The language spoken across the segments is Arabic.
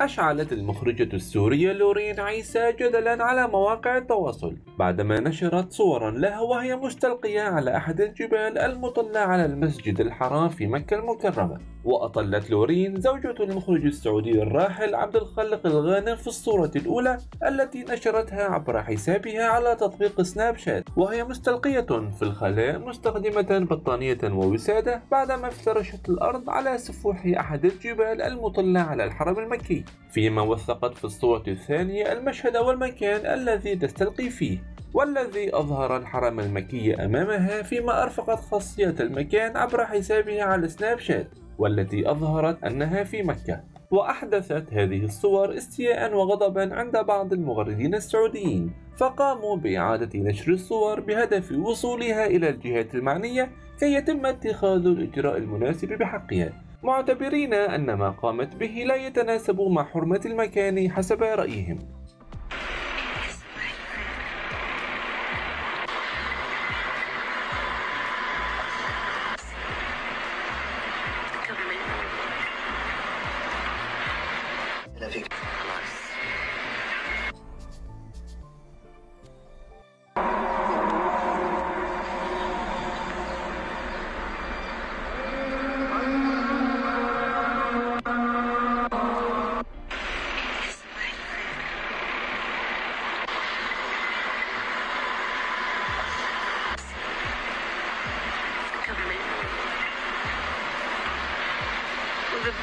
أشعلت المخرجة السورية لورين عيسى جدلا على مواقع التواصل بعدما نشرت صورا لها وهي مستلقية على أحد الجبال المطلة على المسجد الحرام في مكة المكرمة. وأطلت لورين زوجة المخرج السعودي الراحل عبد الخالق الغانم في الصورة الأولى التي نشرتها عبر حسابها على تطبيق سناب شات وهي مستلقية في الخلاء مستخدمة بطانية ووسادة بعدما افترشت الأرض على سفوح أحد الجبال المطلة على الحرم المكي، فيما وثقت في الصورة الثانية المشهد والمكان الذي تستلقي فيه والذي أظهر الحرم المكي أمامها، فيما أرفقت خاصية المكان عبر حسابها على سناب شات والتي أظهرت أنها في مكة. وأحدثت هذه الصور استياء وغضبا عند بعض المغردين السعوديين، فقاموا بإعادة نشر الصور بهدف وصولها إلى الجهات المعنية كي يتم اتخاذ الإجراء المناسب بحقها، معتبرين أن ما قامت به لا يتناسب مع حرمة المكان حسب رأيهم.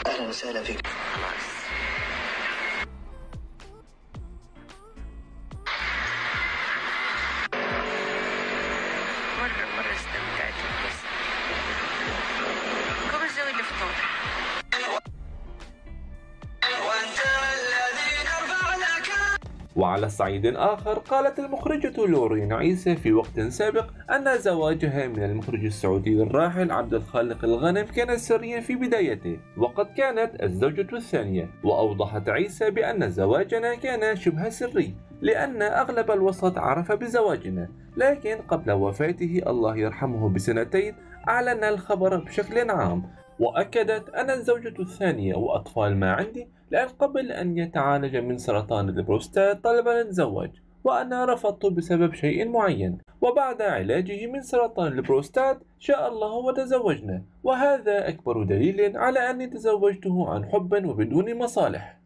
أهلا وسهلا فيك. مرة استمتعت بس قبل أسوي الفطور. وعلى صعيد آخر قالت المخرجة لورين عيسى في وقت سابق أن زواجها من المخرج السعودي الراحل عبد الخالق الغانم كان سريا في بدايته وقد كانت الزوجة الثانية. وأوضحت عيسى بأن زواجنا كان شبه سري لأن أغلب الوسط عرف بزواجنا، لكن قبل وفاته الله يرحمه بسنتين أعلن الخبر بشكل عام. وأكدت أنا الزوجة الثانية وأطفال ما عندي، لأن قبل أن يتعالج من سرطان البروستات طلب الزواج وأنا رفضت بسبب شيء معين، وبعد علاجه من سرطان البروستات شاء الله وتزوجنا، وهذا أكبر دليل على أني تزوجته عن حب وبدون مصالح.